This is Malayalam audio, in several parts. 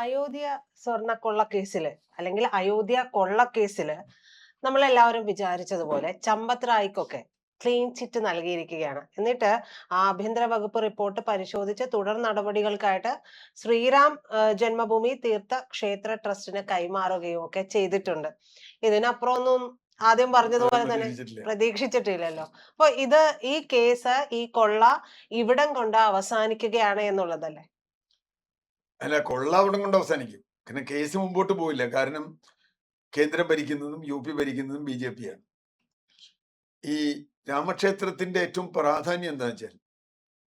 അയോധ്യ സ്വർണ്ണക്കൊള്ള കേസില് അല്ലെങ്കിൽ അയോധ്യ കൊള്ളക്കേസില് നമ്മളെല്ലാവരും വിചാരിച്ചതുപോലെ ചമ്പത് റായിക്കൊക്കെ ക്ലീൻ ചിറ്റ് നൽകിയിരിക്കുകയാണ്. എന്നിട്ട് ആഭ്യന്തര വകുപ്പ് റിപ്പോർട്ട് പരിശോധിച്ച് തുടർ നടപടികൾക്കായിട്ട് ശ്രീറാം ജന്മഭൂമി തീർത്ഥ ക്ഷേത്ര ട്രസ്റ്റിന് കൈമാറുകയും ഒക്കെ ചെയ്തിട്ടുണ്ട്. ഇതിനപ്പുറമൊന്നും ആദ്യം പറഞ്ഞതുപോലെ തന്നെ പ്രതീക്ഷിച്ചിട്ടില്ലല്ലോ. അപ്പൊ ഈ കേസ്, ഈ കൊള്ള ഇവിടം കൊണ്ട് അവസാനിക്കുകയാണ് എന്നുള്ളതല്ലേ? അല്ല, കൊള്ള അവിടം കൊണ്ട് അവസാനിക്കും. കാരണം കേസ് മുമ്പോട്ട് പോവില്ല. കാരണം കേന്ദ്രം ഭരിക്കുന്നതും UP ഭരിക്കുന്നതും BJP ആണ്. ഈ രാമക്ഷേത്രത്തിന്റെ ഏറ്റവും പ്രാധാന്യം എന്താ വെച്ചാൽ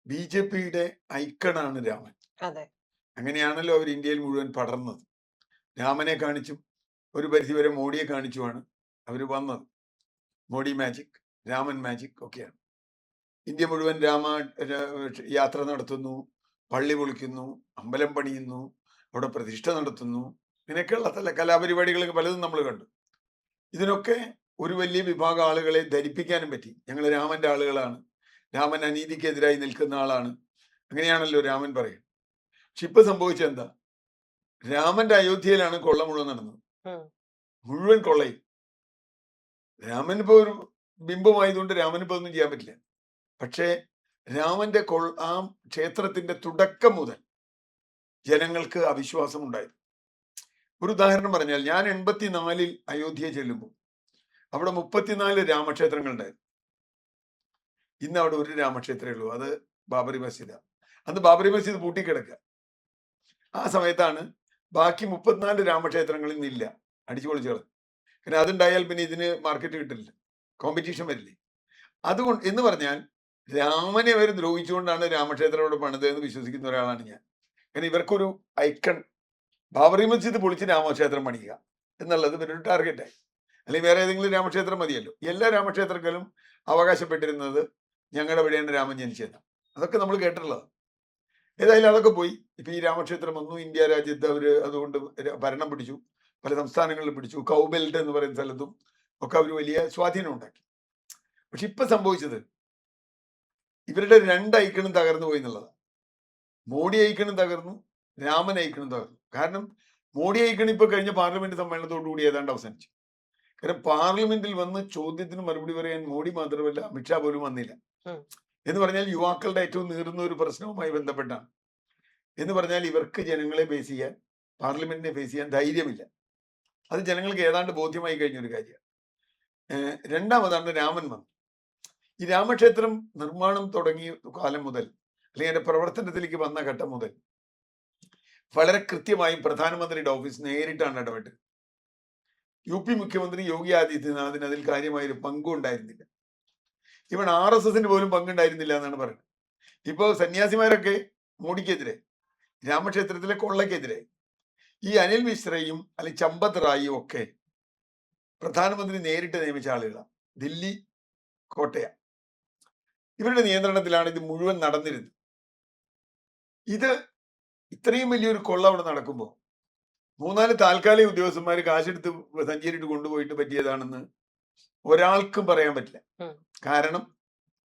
BJPയുടെ ഐക്കണാണ് രാമൻ. അതെ. അങ്ങനെയാണല്ലോ അവർ ഇന്ത്യയിൽ മുഴുവൻ പടർന്നത്. രാമനെ കാണിച്ചും ഒരു പരിധിവരെ മോഡിയെ കാണിച്ചുമാണ് അവർ വന്നത്. മോഡി മാജിക്, രാമൻ മാജിക് ഒക്കെയാണ്. ഇന്ത്യ മുഴുവൻ യാത്ര നടത്തുന്നു, പള്ളി പൊളിക്കുന്നു, അമ്പലം പണിയുന്നു, അവിടെ പ്രതിഷ്ഠ നടത്തുന്നു. ഇങ്ങനെയൊക്കെയുള്ള കലാപരിപാടികളൊക്കെ പലതും നമ്മൾ കണ്ടു. ഇതിനൊക്കെ ഒരു വലിയ വിഭാഗം ആളുകളെ ധരിപ്പിക്കാനും പറ്റി. ഞങ്ങൾ രാമന്റെ ആളുകളാണ്, രാമൻ അനീതിക്കെതിരായി നിൽക്കുന്ന ആളാണ്, അങ്ങനെയാണല്ലോ രാമൻ പറയുന്നത്. പക്ഷെ ഇപ്പൊ സംഭവിച്ചെന്താ? രാമന്റെ അയോധ്യയിലാണ് കൊള്ള മുഴുവൻ നടന്നത്. മുഴുവൻ കൊള്ളയും. രാമൻ ഇപ്പൊ ഒരു ബിംബമായതുകൊണ്ട് രാമനിപ്പോ ഒന്നും ചെയ്യാൻ പറ്റില്ല. പക്ഷേ രാമന്റെ ആ ക്ഷേത്രത്തിന്റെ തുടക്കം മുതൽ ജനങ്ങൾക്ക് അവിശ്വാസം ഉണ്ടായിരുന്നു. ഒരു ഉദാഹരണം പറഞ്ഞാൽ, ഞാൻ 84-ൽ അയോധ്യ ചെല്ലുമ്പോൾ അവിടെ 34 രാമക്ഷേത്രങ്ങൾ ഉണ്ടായിരുന്നു. ഇന്ന് അവിടെ ഒരു രാമക്ഷേത്രമേ ഉള്ളൂ, അത് ബാബറി മസ്ജിദാണ്. അന്ന് ബാബറി മസ്ജിദ് പൂട്ടിക്കിടക്കുക. ആ സമയത്താണ് ബാക്കി 34 രാമക്ഷേത്രങ്ങളിൽ നിന്നില്ല, അടിച്ചു പൊളിച്ചു കളഞ്ഞു. കാരണം അതുണ്ടായാൽ പിന്നെ ഇതിന് മാർക്കറ്റ് കിട്ടില്ല, കോമ്പറ്റീഷൻ വരില്ലേ. അതുകൊണ്ട് എന്ന് പറഞ്ഞാൽ രാമനെ അവർ ദ്രോഹിച്ചുകൊണ്ടാണ് രാമക്ഷേത്രം അവിടെ പണിതെന്ന് വിശ്വസിക്കുന്ന ഒരാളാണ് ഞാൻ. കാരണം ഇവർക്കൊരു ഐക്കൺ ബാബറി മസ്ജിദ് പൊളിച്ച് രാമക്ഷേത്രം പണിയുക എന്നുള്ളത് ഇവരൊരു ടാർഗറ്റായി. അല്ലെങ്കിൽ വേറെ ഏതെങ്കിലും രാമക്ഷേത്രം മതിയല്ലോ. എല്ലാ രാമക്ഷേത്രങ്ങളും അവകാശപ്പെട്ടിരുന്നത് ഞങ്ങളുടെ ഇവിടെയാണ് രാമൻ ജനിച്ചത്. അതൊക്കെ നമ്മൾ കേട്ടിട്ടുള്ളത്. ഏതായാലും അതൊക്കെ പോയി. ഇപ്പൊ ഈ രാമക്ഷേത്രം വന്നു. ഇന്ത്യ രാജ്യത്ത് അവര് അതുകൊണ്ട് ഭരണം പിടിച്ചു, പല സംസ്ഥാനങ്ങളിലും പിടിച്ചു. കൗബെൽറ്റ് എന്ന് പറയുന്ന സ്ഥലത്തും ഒക്കെ അവർ വലിയ സ്വാധീനം ഉണ്ടാക്കി. പക്ഷെ ഇപ്പൊ സംഭവിച്ചത് ഇവരുടെ 2 ഐക്കണും തകർന്നു പോയി എന്നുള്ളതാണ്. മോഡി ഐക്കണും തകർന്നു, രാമൻ ഐക്കണും തകർന്നു. കാരണം മോഡി ഐക്കൺ ഇപ്പൊ കഴിഞ്ഞ പാർലമെന്റ് സമ്മേളനത്തോടുകൂടി ഏതാണ്ട് അവസാനിച്ചു. കാരണം പാർലമെന്റിൽ വന്ന് ചോദ്യത്തിന് മറുപടി പറയാൻ മോഡി മാത്രമല്ല, അമിത്ഷാ പോലും വന്നില്ല. എന്ന് പറഞ്ഞാൽ യുവാക്കളുടെ ഏറ്റവും നീറുന്ന ഒരു പ്രശ്നവുമായി ബന്ധപ്പെട്ടാണ്. എന്ന് പറഞ്ഞാൽ ഇവർക്ക് ജനങ്ങളെ ഫേസ് ചെയ്യാൻ, പാർലമെന്റിനെ ഫേസ് ചെയ്യാൻ ധൈര്യമില്ല. അത് ജനങ്ങൾക്ക് ഏതാണ്ട് ബോധ്യമായി കഴിഞ്ഞൊരു കാര്യമാണ്. രണ്ടാമതാണ് രാമൻ വന്നു. ഈ രാമക്ഷേത്രം നിർമ്മാണം തുടങ്ങിയ കാലം മുതൽ, അല്ലെങ്കിൽ അതിന്റെ പ്രവർത്തനത്തിലേക്ക് വന്ന ഘട്ടം മുതൽ വളരെ കൃത്യമായും പ്രധാനമന്ത്രിയുടെ ഓഫീസ് നേരിട്ടാണ് ഇടപെട്ടത്. UP മുഖ്യമന്ത്രി യോഗി ആദിത്യനാഥിന് അതിൽ കാര്യമായൊരു പങ്കും ഉണ്ടായിരുന്നില്ല. ഇവൻ RSSന് പോലും പങ്കുണ്ടായിരുന്നില്ല എന്നാണ് പറയുന്നത്. ഇപ്പോ സന്യാസിമാരൊക്കെ മോഡിക്കെതിരെ, രാമക്ഷേത്രത്തിലെ കൊള്ളക്കെതിരെ, ഈ അനിൽ മിശ്രയും അല്ലെങ്കിൽ ചമ്പത് റായിയും ഒക്കെ പ്രധാനമന്ത്രി നേരിട്ട് നിയമിച്ച ആളുകളാണ്. ദില്ലി, കോട്ടയ, ഇവരുടെ നിയന്ത്രണത്തിലാണ് ഇത് മുഴുവൻ നടന്നിരുന്നത്. ഇത് ഇത്രയും വലിയൊരു കൊള്ള അവിടെ നടക്കുമ്പോൾ 3-4 താൽക്കാലിക ഉദ്യോഗസ്ഥന്മാർ കാശെടുത്ത് സഞ്ചരിട്ട് കൊണ്ടുപോയിട്ട് പറ്റിയതാണെന്ന് ഒരാൾക്കും പറയാൻ പറ്റില്ല. കാരണം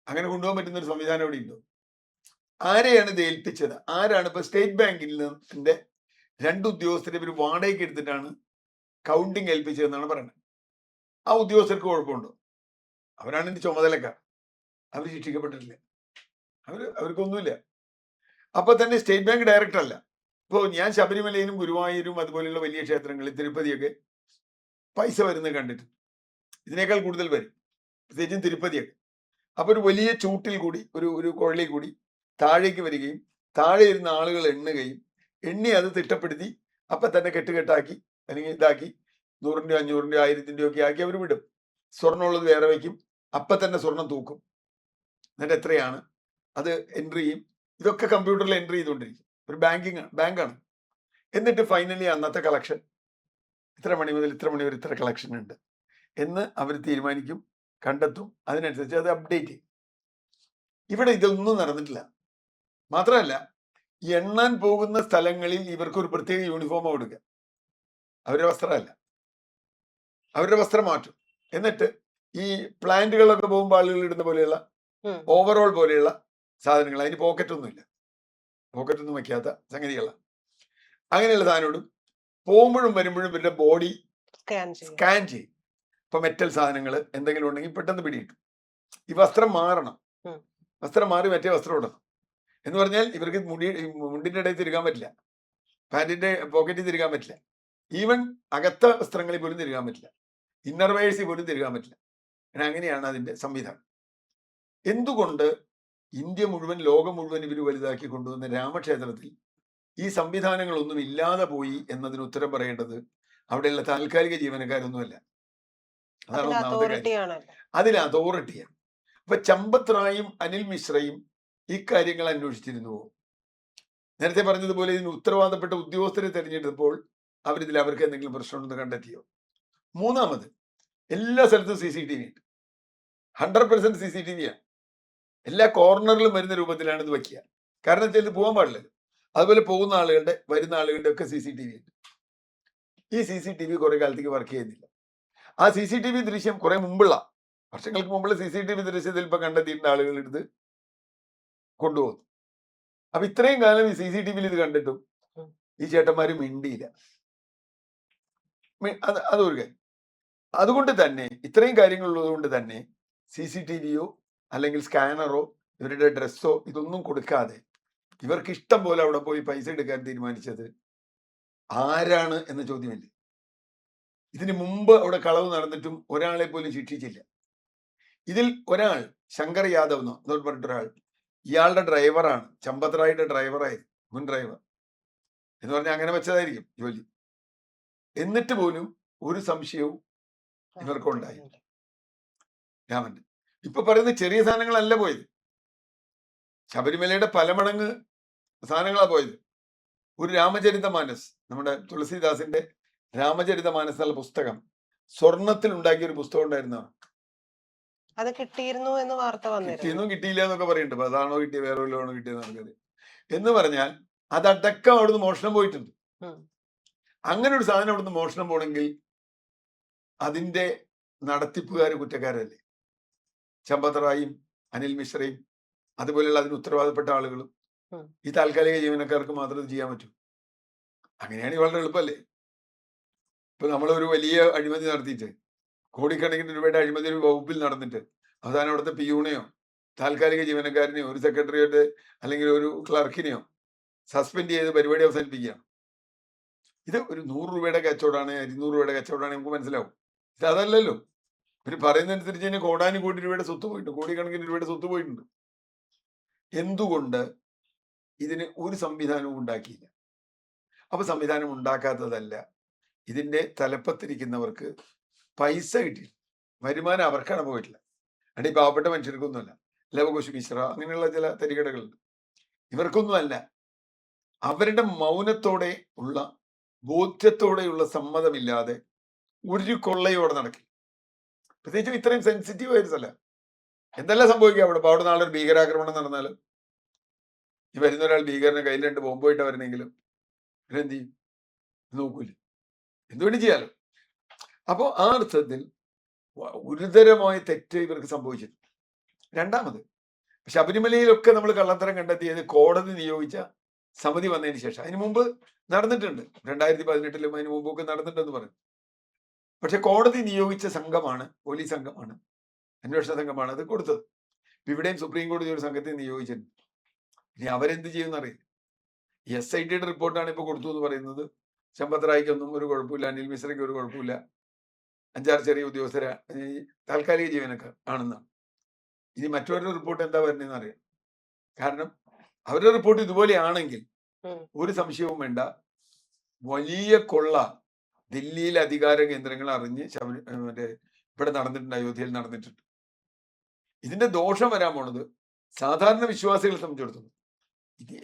അങ്ങനെ കൊണ്ടുപോകാൻ പറ്റുന്ന ഒരു സംവിധാനം അവിടെ ഉണ്ടോ? ആരെയാണ് ഇത് ഏൽപ്പിച്ചത്? ആരാണ്? ഇപ്പൊ സ്റ്റേറ്റ് ബാങ്കിൽ നിന്റെ 2 ഉദ്യോഗസ്ഥരെ ഇവർ വാടകയ്ക്ക് എടുത്തിട്ടാണ് കൗണ്ടിങ് ഏൽപ്പിച്ചതെന്നാണ് പറയുന്നത്. ആ ഉദ്യോഗസ്ഥർക്ക് കുഴപ്പമുണ്ടോ? അവരാണ് ഇതിന്റെ ചുമതലക്കാർ. അവർ ശിക്ഷിക്കപ്പെട്ടിട്ടില്ല. അവർക്കൊന്നുമില്ല. അപ്പൊ തന്നെ സ്റ്റേറ്റ് ബാങ്ക് ഡയറക്ടർ അല്ല. ഇപ്പോ ഞാൻ ശബരിമലയിലും ഗുരുവായൂരും അതുപോലെയുള്ള വലിയ ക്ഷേത്രങ്ങളിൽ, തിരുപ്പതിയൊക്കെ പൈസ വരുന്നത് കണ്ടിട്ടുണ്ട്. ഇതിനേക്കാൾ കൂടുതൽ വരും, പ്രത്യേകിച്ചും തിരുപ്പതിയൊക്കെ. അപ്പൊ ഒരു വലിയ ചൂട്ടിൽ കൂടി, ഒരു കുഴലിൽ കൂടി താഴേക്ക് വരികയും താഴെ ഇരുന്ന ആളുകൾ എണ്ണി അത് തിട്ടപ്പെടുത്തി അപ്പൊ തന്നെ കെട്ടുകെട്ടാക്കി അല്ലെങ്കിൽ ഇതാക്കി 100-ന്റെ 500-ന്റെ 1000-ന്റെ ഒക്കെ ആക്കി അവർ വിടും. സ്വർണ്ണമുള്ളത് വേറെ വയ്ക്കും, അപ്പൊ തന്നെ സ്വർണം തൂക്കും. എന്നിട്ട് എത്രയാണ് അത് എൻട്രി ചെയ്യും. ഇതൊക്കെ കമ്പ്യൂട്ടറിൽ എൻട്രി ചെയ്തുകൊണ്ടിരിക്കും. ഒരു ബാങ്കാണ്. എന്നിട്ട് ഫൈനലി അന്നത്തെ കളക്ഷൻ ഇത്ര മണി മുതൽ ഇത്ര മണി വരെ ഇത്ര കളക്ഷൻ ഉണ്ട് എന്ന് അവർ തീരുമാനിക്കും, കണ്ടെത്തും. അതിനനുസരിച്ച് അത് അപ്ഡേറ്റ് ചെയ്യും. ഇവിടെ ഇതൊന്നും നടന്നിട്ടില്ല. മാത്രമല്ല, എണ്ണാൻ പോകുന്ന സ്ഥലങ്ങളിൽ ഇവർക്ക് ഒരു പ്രത്യേക യൂണിഫോം കൊടുക്കുക. അവരുടെ വസ്ത്രമല്ല, അവരുടെ വസ്ത്രം മാറ്റും. എന്നിട്ട് ഈ പ്ലാന്റുകളൊക്കെ പോകുമ്പോൾ ആളുകൾ ഇടുന്ന പോലെയുള്ള ഓവറോൾ പോലെയുള്ള സാധനങ്ങൾ, അതിന് പോക്കറ്റൊന്നുമില്ല, പോക്കറ്റൊന്നും വയ്ക്കാത്ത സംഗതികളാണ്. അങ്ങനെയുള്ള സാധനം ഇടും. പോകുമ്പോഴും വരുമ്പോഴും ഇവരുടെ ബോഡി സ്കാൻ ചെയ്യും. സ്കാൻ ചെയ്യും. ഇപ്പൊ മെറ്റൽ സാധനങ്ങൾ എന്തെങ്കിലും ഉണ്ടെങ്കിൽ പെട്ടെന്ന് പിടിയിട്ടു. ഈ വസ്ത്രം മാറണം, ഉം. വസ്ത്രം മാറി മറ്റേ വസ്ത്രം ഇടണം. എന്ന് പറഞ്ഞാൽ ഇവർക്ക് മുണ്ടിന്റെ ഇടയിൽ തിരുകാൻ പറ്റില്ല, പാന്റിന്റെ പോക്കറ്റിൽ തിരുകാൻ പറ്റില്ല, ഈവൻ അകത്ത വസ്ത്രങ്ങളിൽ പോലും തിരുകാൻ പറ്റില്ല, ഇന്നർ വെയേഴ്സിൽ പോലും തിരുകാൻ പറ്റില്ല. അങ്ങനെയാണ് അതിന്റെ സംവിധാനം. എന്തുകൊണ്ട് ഇന്ത്യ മുഴുവൻ, ലോകം മുഴുവൻ ഇവർ വലുതാക്കി കൊണ്ടുവന്ന രാമക്ഷേത്രത്തിൽ ഈ സംവിധാനങ്ങളൊന്നും ഇല്ലാതെ പോയി എന്നതിന് ഉത്തരം പറയേണ്ടത് അവിടെയുള്ള താൽക്കാലിക ജീവനക്കാരൊന്നുമല്ല. അതാണ് അതിന് ഒന്നാമത്തെ കാര്യം. അതോറിറ്റിയാണ്. അതിൽ അതോറിറ്റിയാണ്. അപ്പൊ ചമ്പത് റായും അനിൽ മിശ്രയും ഇക്കാര്യങ്ങൾ അന്വേഷിച്ചിരുന്നുവോ? നേരത്തെ പറഞ്ഞതുപോലെ ഇതിന് ഉത്തരവാദപ്പെട്ട ഉദ്യോഗസ്ഥരെ തെരഞ്ഞെടുത്തപ്പോൾ അവർക്ക് എന്തെങ്കിലും പ്രശ്നമുണ്ടെന്ന് കണ്ടെത്തിയോ? മൂന്നാമത്, എല്ലാ സ്ഥലത്തും CCTV ഉണ്ട്. 100% CCTV ആണ്. എല്ലാ കോർണറിലും വരുന്ന രൂപത്തിലാണ് ഇത് വയ്ക്കുക. കാരണം വെച്ചാൽ ഇത് പോകാൻ പാടില്ല. അതുപോലെ പോകുന്ന ആളുകളുടെ, വരുന്ന ആളുകളുടെ ഒക്കെ CCTV ഉണ്ട്. ഈ CCTV കുറെ കാലത്തേക്ക് വർക്ക് ചെയ്യുന്നില്ല. ആ CCTV ദൃശ്യം കുറെ മുമ്പുള്ള, വർഷങ്ങൾക്ക് മുമ്പുള്ള CCTV ദൃശ്യത്തിൽ ഇപ്പൊ കണ്ടെത്തിയിട്ടുണ്ട് ആളുകൾ എടുത്ത് കൊണ്ടുപോകുന്നു. അപ്പൊ ഇത്രയും കാലം ഈ CCTVയിൽ ഇത് കണ്ടിട്ടും ഈ ചേട്ടന്മാര് മിണ്ടിയില്ല. അതൊരു കാര്യം. അതുകൊണ്ട് തന്നെ ഇത്രയും കാര്യങ്ങളുള്ളത് കൊണ്ട് തന്നെ CCTVയോ അല്ലെങ്കിൽ സ്കാനറോ ഇവരുടെ ഡ്രസ്സോ ഇതൊന്നും കൊടുക്കാതെ ഇവർക്ക് ഇഷ്ടം പോലെ അവിടെ പോയി പൈസ എടുക്കാൻ തീരുമാനിച്ചത് ആരാണ് എന്ന ചോദ്യമില്ലേ? ഇതിനു മുമ്പ് അവിടെ കളവ് നടന്നിട്ടും ഒരാളെ പോലും ശിക്ഷിച്ചില്ല. ഇതിൽ ഒരാൾ, ശങ്കർ യാദവ് എന്ന് പറഞ്ഞിട്ടൊരാൾ, ഇയാളുടെ ഡ്രൈവറാണ്, ചമ്പത് റായിയുടെ ഡ്രൈവറായിരുന്നു, മുൻ ഡ്രൈവർ എന്ന് പറഞ്ഞാൽ അങ്ങനെ വെച്ചതായിരിക്കും ജോലി. എന്നിട്ട് പോലും ഒരു സംശയവും ഇവർക്കുണ്ടായി. രാമന്റെ ഇപ്പൊ പറയുന്ന ചെറിയ സാധനങ്ങളല്ല പോയത്, ശബരിമലയുടെ പല മടങ്ങ് സാധനങ്ങളാ പോയത്. ഒരു രാമചരിതമാനസ്, നമ്മുടെ തുളസീദാസിന്റെ രാമചരിതമാനസ് എന്നുള്ള പുസ്തകം സ്വർണത്തിൽ ഉണ്ടാക്കിയ ഒരു പുസ്തകം ഉണ്ടായിരുന്നതാണ്. അത് കിട്ടിയിരുന്നു എന്ന് വാർത്ത വന്നിരുന്നു. കിട്ടിയെന്നും കിട്ടിയില്ല എന്നൊക്കെ പറയുന്നുണ്ട്. അപ്പൊ അതാണോ കിട്ടിയത്, വേറെ വല്ലതാണോ കിട്ടിയത് നമുക്കത് എന്ന് പറഞ്ഞാൽ അതടക്കം അവിടുന്ന് മോഷണം പോയിട്ടുണ്ട്. അങ്ങനെ ഒരു സാധനം അവിടുന്ന് മോഷണം പോണെങ്കിൽ അതിന്റെ നടത്തിപ്പുകാർ കുറ്റക്കാരല്ലേ? ചമ്പത് റായും അനിൽ മിശ്രയും അതുപോലെയുള്ള അതിന് ഉത്തരവാദപ്പെട്ട ആളുകളും. ഈ താൽക്കാലിക ജീവനക്കാർക്ക് മാത്രം ഇത് ചെയ്യാൻ പറ്റൂ. അങ്ങനെയാണെങ്കിൽ വളരെ എളുപ്പമല്ലേ? ഇപ്പൊ നമ്മളൊരു വലിയ അഴിമതി നടത്തിയിട്ട്, കോടിക്കണക്കിന് രൂപയുടെ അഴിമതി ഒരു വകുപ്പിൽ നടന്നിട്ട് അവസാനം അവിടുത്തെ പിയൂണെയോ താൽക്കാലിക ജീവനക്കാരനെയോ ഒരു സെക്രട്ടറിയുടെ അല്ലെങ്കിൽ ഒരു ക്ലർക്കിനെയോ സസ്പെൻഡ് ചെയ്ത് പരിപാടി അവസാനിപ്പിക്കുകയാണ്. ഇത് ഒരു 100 രൂപയുടെ കച്ചവടമാണ്, 200 രൂപയുടെ കച്ചവടമാണ്, നമുക്ക് മനസ്സിലാവും. ഇത് അതല്ലല്ലോ. ഇവർ പറയുന്നതനുസരിച്ച് തന്നെ കോടാനുകോടി രൂപയുടെ സ്വത്ത് പോയിട്ടുണ്ട്, കോടിക്കണക്കിന് രൂപയുടെ സ്വത്ത് പോയിട്ടുണ്ട്. എന്തുകൊണ്ട് ഇതിന് ഒരു സംവിധാനവും ഉണ്ടാക്കിയില്ല? അപ്പൊ സംവിധാനം ഉണ്ടാക്കാത്തതല്ല, ഇതിന്റെ തലപ്പത്തിരിക്കുന്നവർക്ക് പൈസ കിട്ടിയില്ല, വരുമാനം അവർക്കാണ് പോയിട്ടില്ല. അടി പാവപ്പെട്ട മനുഷ്യർക്കൊന്നുമല്ല. ലവകുശ് മിശ്ര അങ്ങനെയുള്ള ചില തരികടകളുണ്ട്, ഇവർക്കൊന്നുമല്ല. അവരുടെ മൗനത്തോടെ ഉള്ള, ബോധ്യത്തോടെയുള്ള സമ്മതമില്ലാതെ ഒരു കൊള്ളയോടെ നടക്കില്ല. പ്രത്യേകിച്ചും ഇത്രയും സെൻസിറ്റീവ് ആയ സ്ഥലം. എന്തെല്ലാം സംഭവിക്കുക അവിടെ? അവിടെ നാളെ ഒരു ഭീകരാക്രമണം നടന്നാലും, ഈ വരുന്ന ഒരാൾ ഭീകരനെ കയ്യിൽ 2 ബോംബ് പോയിട്ട് വരണമെങ്കിലും ഇവരെന്ത് ചെയ്യും? നോക്കൂല, എന്തുവേണ്ടി ചെയ്യാലോ. അപ്പോ ആ അർത്ഥത്തിൽ ഗുരുതരമായ തെറ്റ് ഇവർക്ക് സംഭവിച്ചിട്ടുണ്ട്. രണ്ടാമത്, ശബരിമലയിലൊക്കെ നമ്മൾ കള്ളത്തരം കണ്ടെത്തിയത് കോടതി നിയോഗിച്ച സമിതി വന്നതിന് ശേഷം. അതിന് മുമ്പ് നടന്നിട്ടുണ്ട്, 2018 അതിന് മുമ്പൊക്കെ നടന്നിട്ടുണ്ടെന്ന് പറയും. പക്ഷെ കോടതി നിയോഗിച്ച സംഘമാണ്, പോലീസ് സംഘമാണ്, അന്വേഷണ സംഘമാണ് അത് കൊടുത്തത്. ഇവിടെയും സുപ്രീം കോടതി ഒരു സംഘത്തെ നിയോഗിച്ചിട്ടുണ്ട്. ഇനി അവരെന്ത് ചെയ്യുമെന്നറിയില്ല. SITയുടെ റിപ്പോർട്ടാണ് ഇപ്പൊ കൊടുത്തു എന്ന് പറയുന്നത്. ചമ്പത് റായിക്കൊന്നും ഒരു കുഴപ്പമില്ല, അനിൽ മിശ്രയ്ക്ക് ഒരു കുഴപ്പമില്ല, 5-6 ചെറിയ ഉദ്യോഗസ്ഥര താൽക്കാലിക ജീവനക്കാർ ആണെന്നാണ്. ഇനി മറ്റവരുടെ റിപ്പോർട്ട് എന്താ വരുന്നതെന്ന് അറിയാം. കാരണം അവരുടെ റിപ്പോർട്ട് ഇതുപോലെയാണെങ്കിൽ ഒരു സംശയവും വേണ്ട, വലിയ കൊള്ള ദില്ലിയിലെ അധികാര കേന്ദ്രങ്ങൾ അറിഞ്ഞ് ഇവിടെ നടന്നിട്ടുണ്ട്, അയോധ്യയിൽ നടന്നിട്ടുണ്ട്. ഇതിന്റെ ദോഷം വരാൻ പോണത് സാധാരണ വിശ്വാസികളെ സംബന്ധിച്ചിടത്തോളം,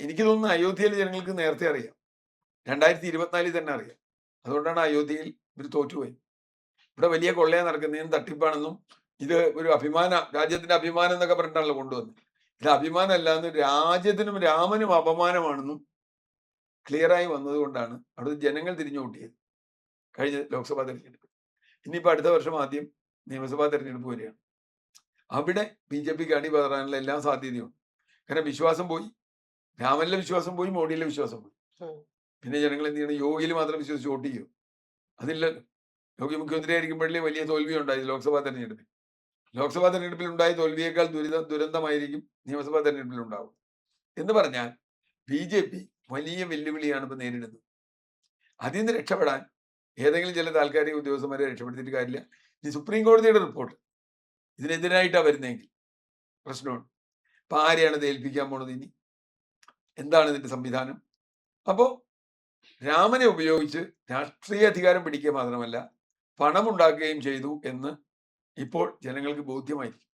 എനിക്ക് തോന്നുന്നു അയോധ്യയിലെ ജനങ്ങൾക്ക് നേരത്തെ അറിയാം, 2024 തന്നെ അറിയാം. അതുകൊണ്ടാണ് അയോധ്യയിൽ ഇവർ തോറ്റുപോയി. ഇവിടെ വലിയ കൊള്ളയാ നടക്കുന്നതിനും തട്ടിപ്പാണെന്നും ഇത് ഒരു രാജ്യത്തിന്റെ അഭിമാനം എന്നൊക്കെ പറഞ്ഞിട്ടാണല്ലോ കൊണ്ടുവന്നത്. ഇത് അഭിമാനമല്ല എന്ന്, രാജ്യത്തിനും രാമനും അപമാനമാണെന്നും ക്ലിയറായി വന്നതുകൊണ്ടാണ് അവിടുത്തെ ജനങ്ങൾ തിരിഞ്ഞു കൂട്ടിയത് കഴിഞ്ഞ ലോക്സഭാ തെരഞ്ഞെടുപ്പ്. ഇനിയിപ്പോ അടുത്ത വർഷം ആദ്യം നിയമസഭാ തെരഞ്ഞെടുപ്പ് വരികയാണ്. അവിടെ BJPക്ക് അടി പതറാനുള്ള എല്ലാ സാധ്യതയും. കാരണം വിശ്വാസം പോയി, രാമനിലെ വിശ്വാസം പോയി, മോഡിയിലെ വിശ്വാസം പോയി. പിന്നെ ജനങ്ങൾ എന്ത് ചെയ്യണം? യോഗിയിൽ മാത്രം വിശ്വസിച്ച് വോട്ട് ചെയ്യും? അതില്ലല്ലോ. യോഗി മുഖ്യമന്ത്രി ആയിരിക്കുമ്പോഴല്ലേ വലിയ തോൽവി ഉണ്ടായത് ലോക്സഭാ തെരഞ്ഞെടുപ്പിൽ. ലോക്സഭാ തെരഞ്ഞെടുപ്പിൽ ഉണ്ടായ തോൽവിയേക്കാൾ ദുരന്തമായിരിക്കും നിയമസഭാ തെരഞ്ഞെടുപ്പിൽ ഉണ്ടാവും. എന്ന് പറഞ്ഞാൽ ബി.ജെ.പി. വലിയ വെല്ലുവിളിയാണ് ഇപ്പൊ നേരിടുന്നത്. അതിൽ നിന്ന് രക്ഷപ്പെടാൻ ഏതെങ്കിലും ചില താൽക്കാലിക ഉദ്യോഗസ്ഥന്മാരെ രക്ഷപ്പെടുത്തിയിട്ട് കാര്യമില്ല. ഈ സുപ്രീം കോടതിയുടെ റിപ്പോർട്ട് ഇതിനെതിരായിട്ടാണ് വരുന്നതെങ്കിൽ പ്രശ്നമുണ്ട്. അപ്പൊ ആരെയാണ് ഇത് ഏൽപ്പിക്കാൻ പോണത് ഇനി? എന്താണ് ഇതിന്റെ സംവിധാനം? അപ്പോ രാമനെ ഉപയോഗിച്ച് രാഷ്ട്രീയ അധികാരം പിടിക്കുക മാത്രമല്ല പണമുണ്ടാക്കുകയും ചെയ്തു എന്ന് ഇപ്പോൾ ജനങ്ങൾക്ക് ബോധ്യമായിരിക്കും.